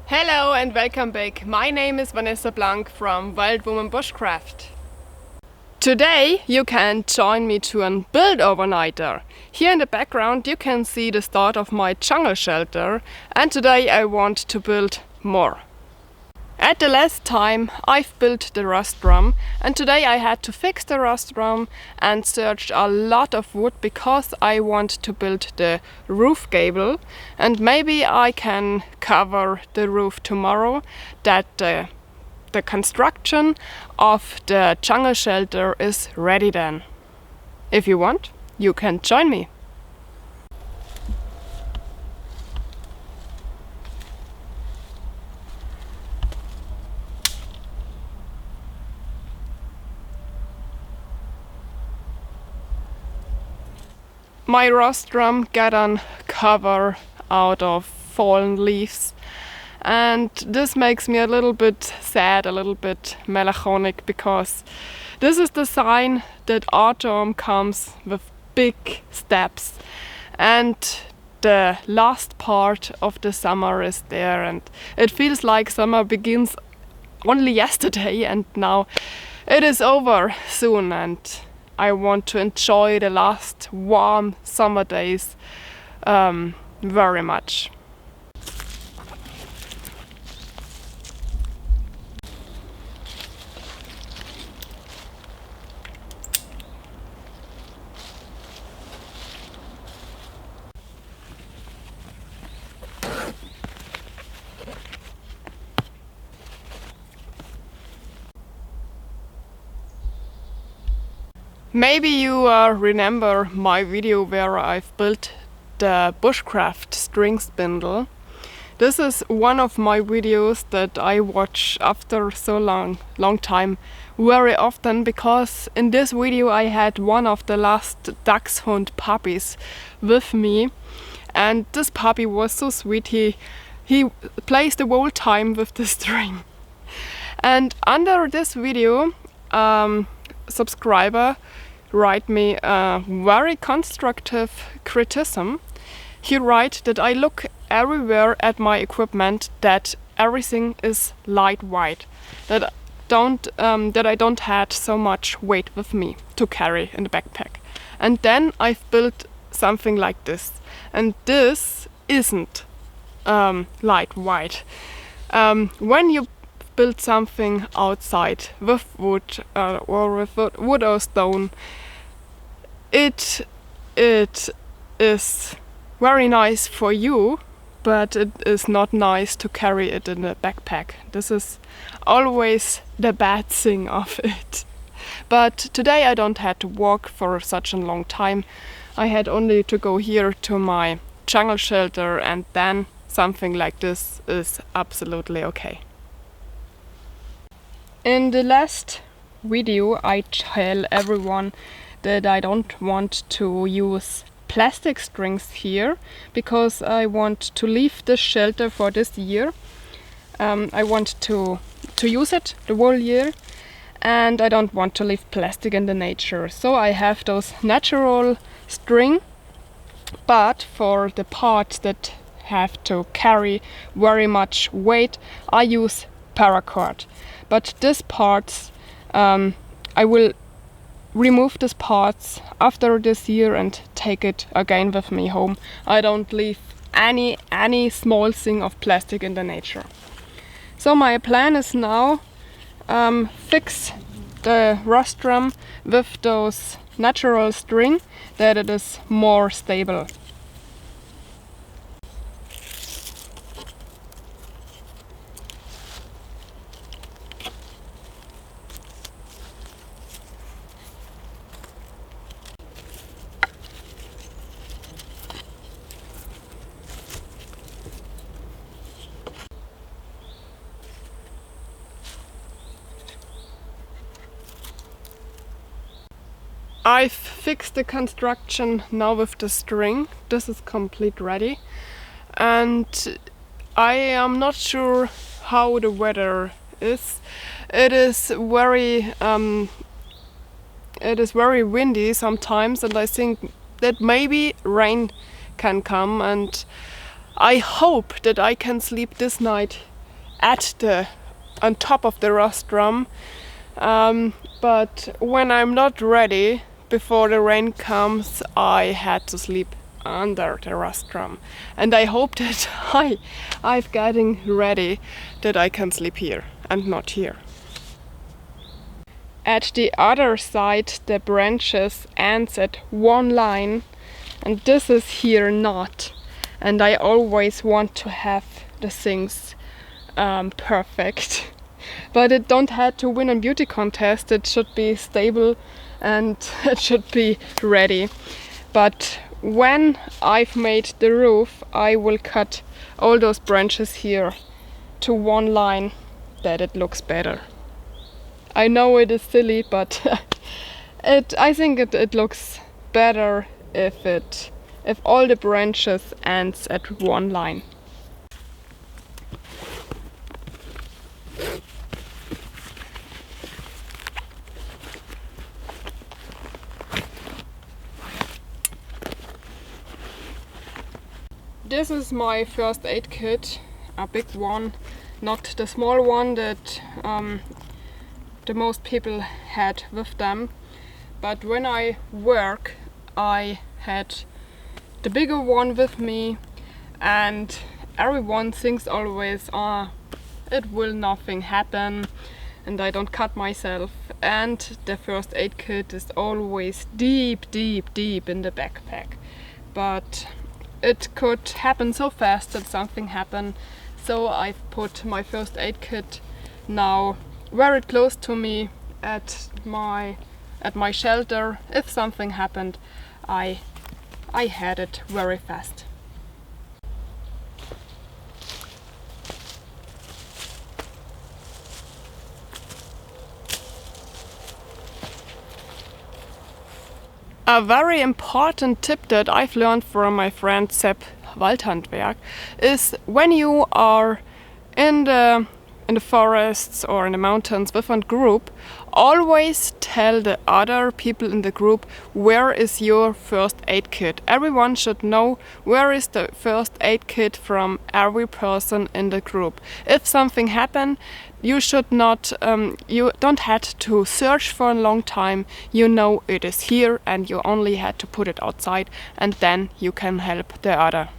Hello and welcome back. My name is Vanessa Blank from Wild Woman Bushcraft. Today you can join me to a build overnighter. Here in the background you can see the start of my jungle shelter, and today I want to build more. At the last time I've built the rostrum, and today I had to fix the rostrum and searched a lot of wood because I want to build the roof gable, and maybe I can cover the roof tomorrow, that the construction of the jungle shelter is ready then. If you want, you can join me. My rostrum got a cover out of fallen leaves, and this makes me a little bit sad, a little bit melancholic, because this is the sign that autumn comes with big steps and the last part of the summer is there, and it feels like summer begins only yesterday and now it is over soon, and I want to enjoy the last warm summer days very much. Maybe you remember my video where I've built the Bushcraft string spindle. This is one of my videos that I watch after so long time very often, because in this video I had one of the last dachshund puppies with me, and this puppy was so sweet. He plays the whole time with the string. And under this video subscriber write me a very constructive criticism. He write that I look everywhere at my equipment that everything is lightweight, that I don't had so much weight with me to carry in the backpack. And then I've built something like this, and this isn't lightweight. When you build something outside with wood or with wood or stone, it is very nice for you, but it is not nice to carry it in a backpack. This is always the bad thing of it. But today I don't have to walk for such a long time. I had only to go here to my jungle shelter, and then something like this is absolutely okay. In the last video I tell everyone that I don't want to use plastic strings here, because I want to leave this shelter for this year. I want to use it the whole year, and I don't want to leave plastic in the nature. So I have those natural string, but for the parts that have to carry very much weight I use paracord. But these parts, I will remove these parts after this year and take it again with me home. I don't leave any small thing of plastic in the nature. So my plan is now fix the rostrum with those natural string, that it is more stable. I've fixed the construction now with the string. This is complete ready, and I am not sure how the weather is. It is very windy sometimes, and I think that maybe rain can come, and I hope that I can sleep this night on top of the rostrum. But when I'm not ready, before the rain comes, I had to sleep under the rostrum. And I hope that I'm getting ready that I can sleep here and not here. At the other side, the branches ends at one line, and this is here not. And I always want to have the things perfect. But it don't have to win a beauty contest. It should be stable and it should be ready. But when I've made the roof, I will cut all those branches here to one line, that it looks better. I know it is silly, but I think it looks better if all the branches ends at one line. This is my first aid kit, a big one, not the small one that the most people had with them. But when I work, I had the bigger one with me, and everyone thinks always, it will nothing happen and I don't cut myself. And the first aid kit is always deep in the backpack. But it could happen so fast that something happened, so I've put my first aid kit now very close to me at my shelter. If something happened, I had it very fast. A very important tip that I've learned from my friend Sepp Waldhandwerk is when you are in the forests or in the mountains with a group, always tell the other people in the group where is your first aid kit. Everyone should know where is the first aid kit from every person in the group. If something happened, you should not, you don't have to search for a long time. You know it is here and you only had to put it outside, and then you can help the other.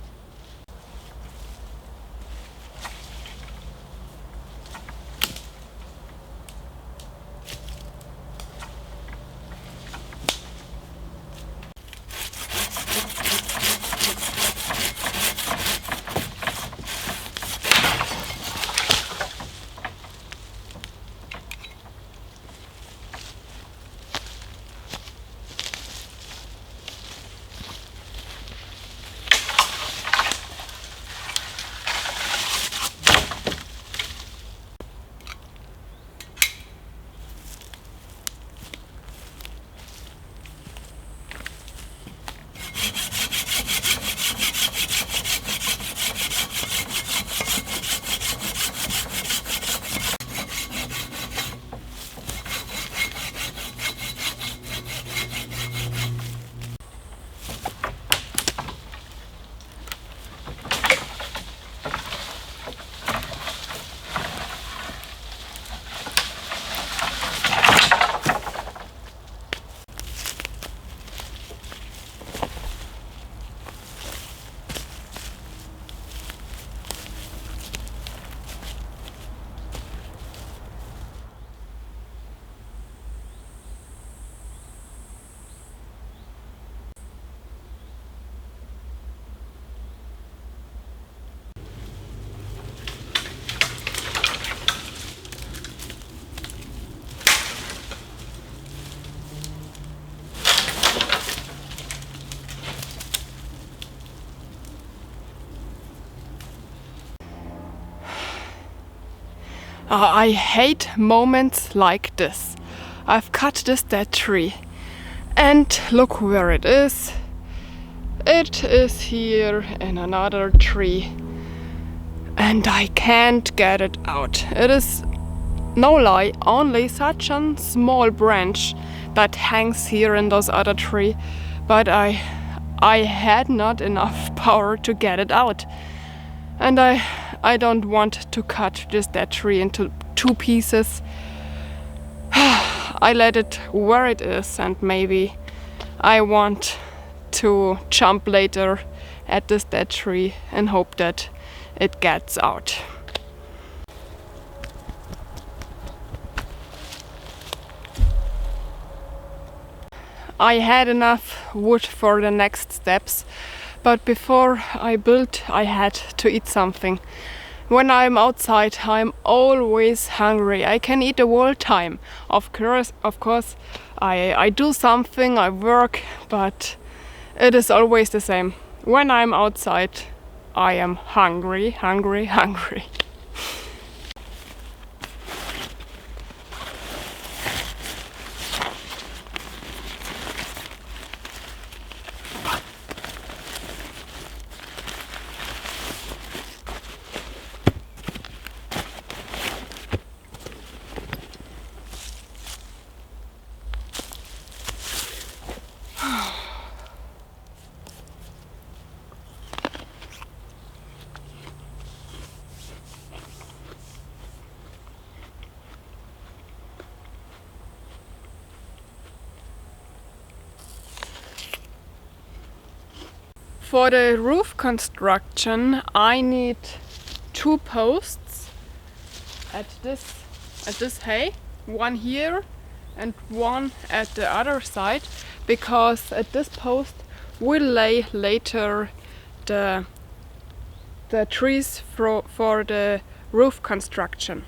I hate moments like this. I've cut this dead tree and look where it is. It is here in another tree and I can't get it out. It is, no lie, only such a small branch that hangs here in those other tree, but I had not enough power to get it out. And I don't want to cut that tree into 2 pieces. I let it where it is, and maybe I want to jump later at this dead tree and hope that it gets out. I had enough wood for the next steps, but before I built I had to eat something. When I'm outside I'm always hungry. I can eat the whole time. Of course I do something, I work, but it is always the same. When I'm outside I am hungry. For the roof construction I need 2 posts at this hay, one here and one at the other side, because at this post we'll lay later the trees for the roof construction.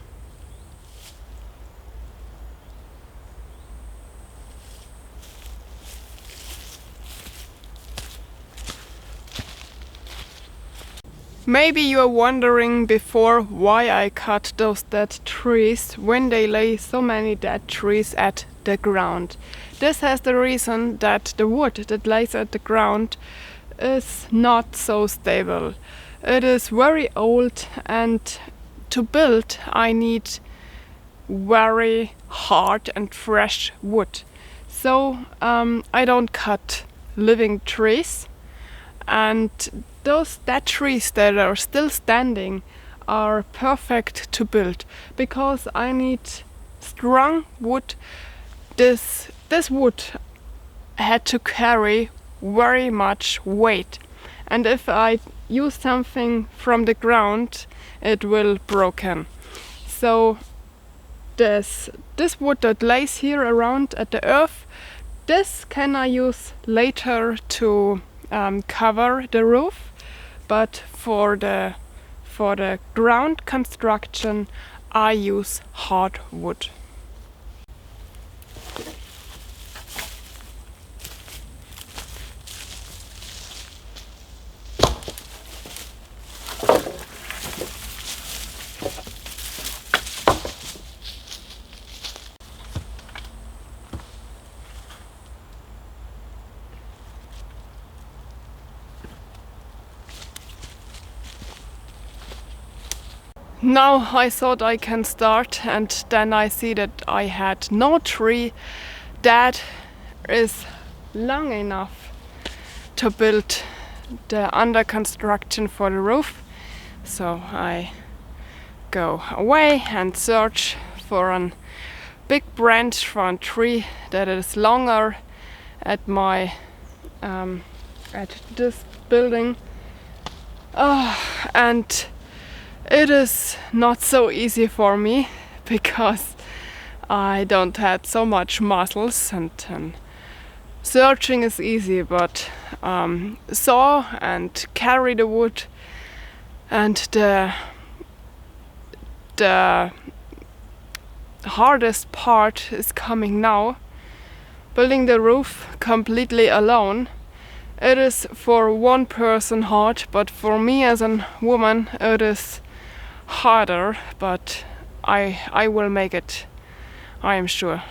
Maybe you are wondering before why I cut those dead trees when they lay so many dead trees at the ground. This has the reason that the wood that lays at the ground is not so stable. It is very old, and to build I need very hard and fresh wood. So I don't cut living trees, and those dead trees that are still standing are perfect to build, because I need strong wood. This wood had to carry very much weight, and if I use something from the ground it will broken. So this wood that lays here around at the earth, this can I use later to cover the roof. But for the ground construction I use hardwood. Now I thought I can start, and then I see that I had no tree that is long enough to build the under construction for the roof. So I go away and search for a big branch for a tree that is longer at my at this building, and it is not so easy for me because I don't have so much muscles, and searching is easy, but saw and carry the wood, and the hardest part is coming now. Building the roof completely alone. It is for one person hard, but for me as a woman it is harder, but I will make it, I am sure.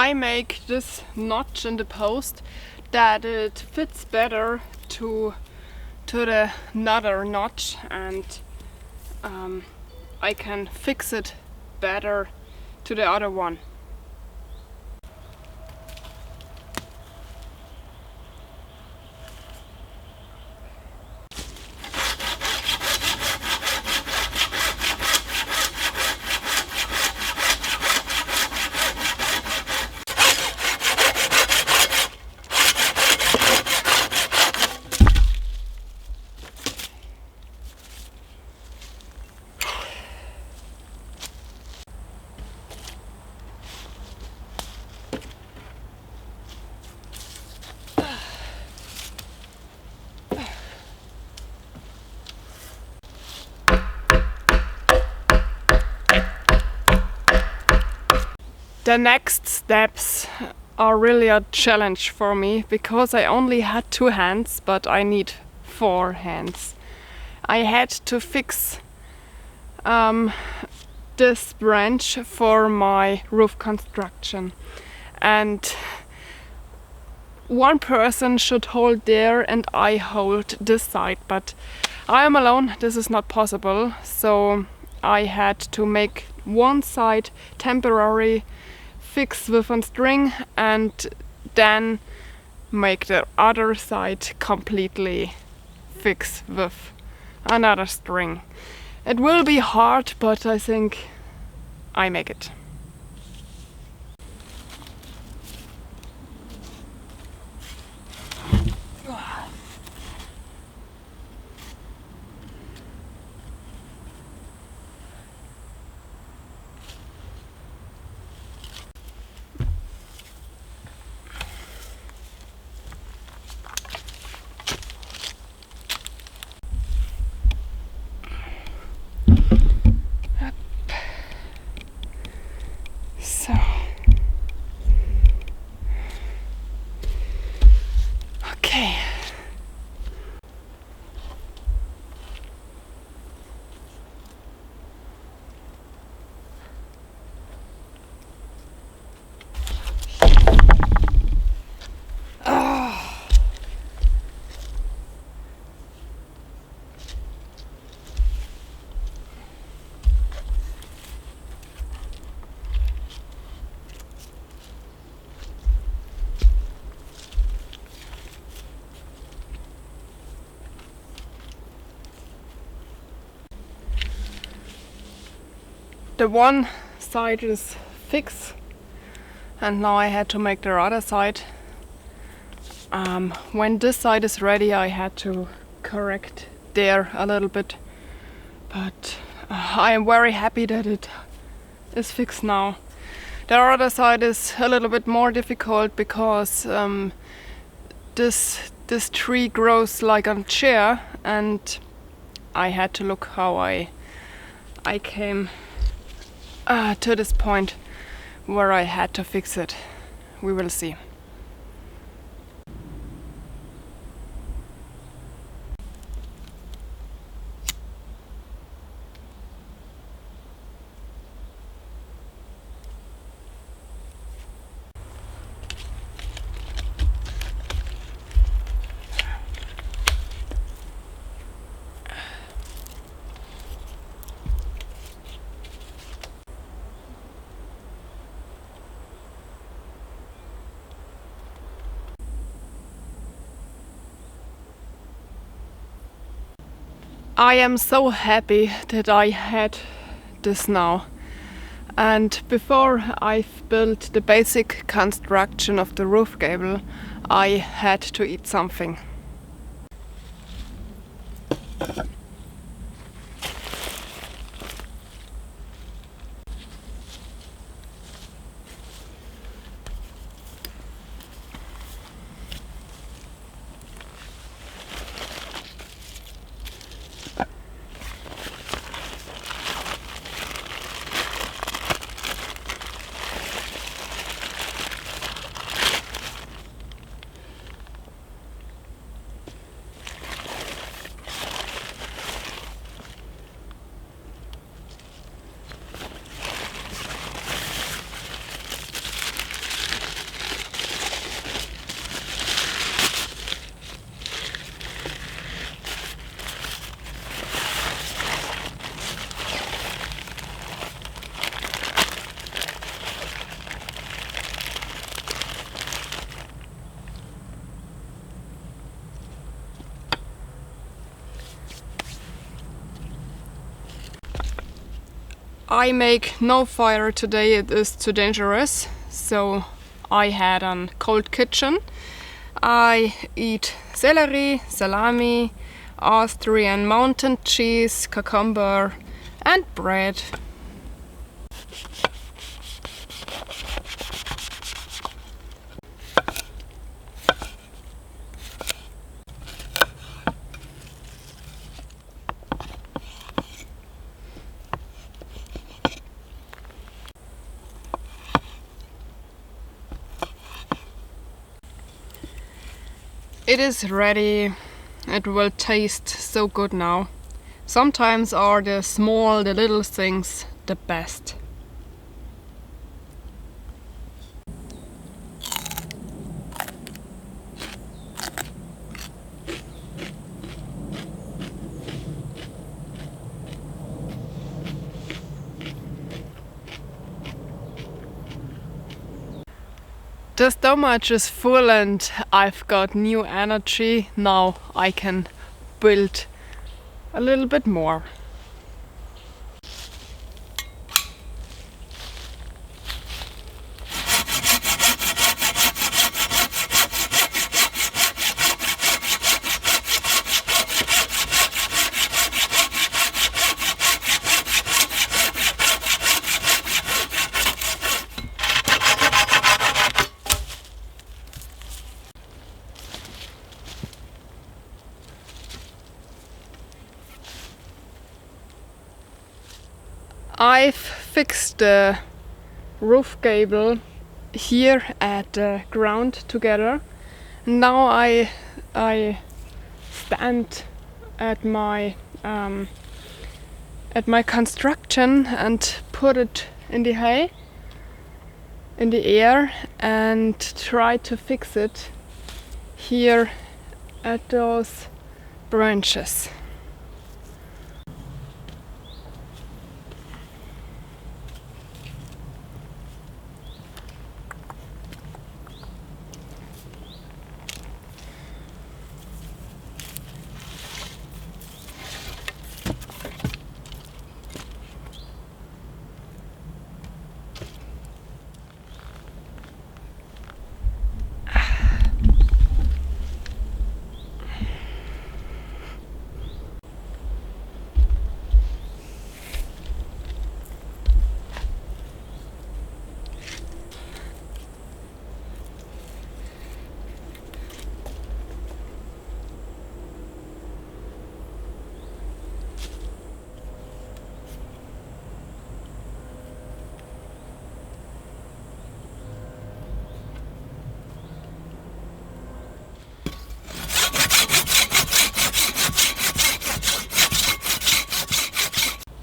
I make this notch in the post that it fits better to the another notch, and I can fix it better to the other one. The next steps are really a challenge for me because I only had 2 hands, but I need 4 hands. I had to fix this branch for my roof construction, and one person should hold there and I hold this side, but I am alone, this is not possible, so I had to make one side temporary fix with a string and then make the other side completely fix with another string. It will be hard, but I think I make it. The one side is fixed and now I had to make the other side. When this side is ready I had to correct there a little bit, but I am very happy that it is fixed now. The other side is a little bit more difficult because this tree grows like a chair, and I had to look how I came to this point where I had to fix it. We will see. I am so happy that I had this now. And before I've built the basic construction of the roof gable, I had to eat something. I make no fire today, it is too dangerous, so I had a cold kitchen. I eat celery, salami, Austrian mountain cheese, cucumber and bread. It is ready. It will taste so good now. Sometimes are the little things the best. The stomach is full and I've got new energy. Now I can build a little bit more. I've fixed the roof gable here at the ground together. Now I stand at my construction and put it in the air and try to fix it here at those branches.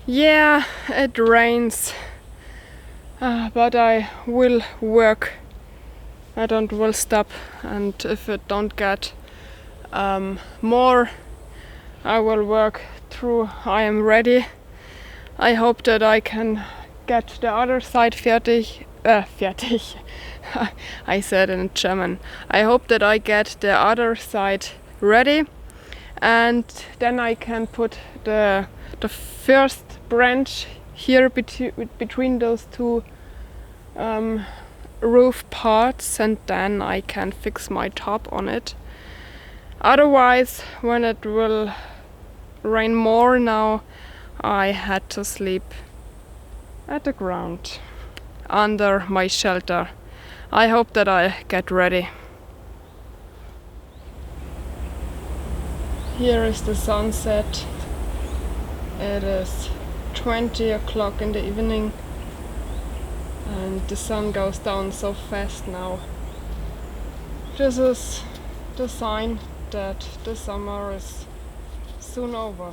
Yeah, it rains, but I will work. I don't will stop, and if it don't get more, I will work through. I am ready. I hope that I can get the other side fertig. Fertig. I said in German. I hope that I get the other side ready, and then I can put the first branch here between those two roof parts, and then I can fix my top on it. Otherwise, when it will rain more now, I had to sleep at the ground under my shelter. I hope that I get ready. Here is the sunset. It is 20 o'clock in the evening and the sun goes down so fast now. This is the sign that the summer is soon over.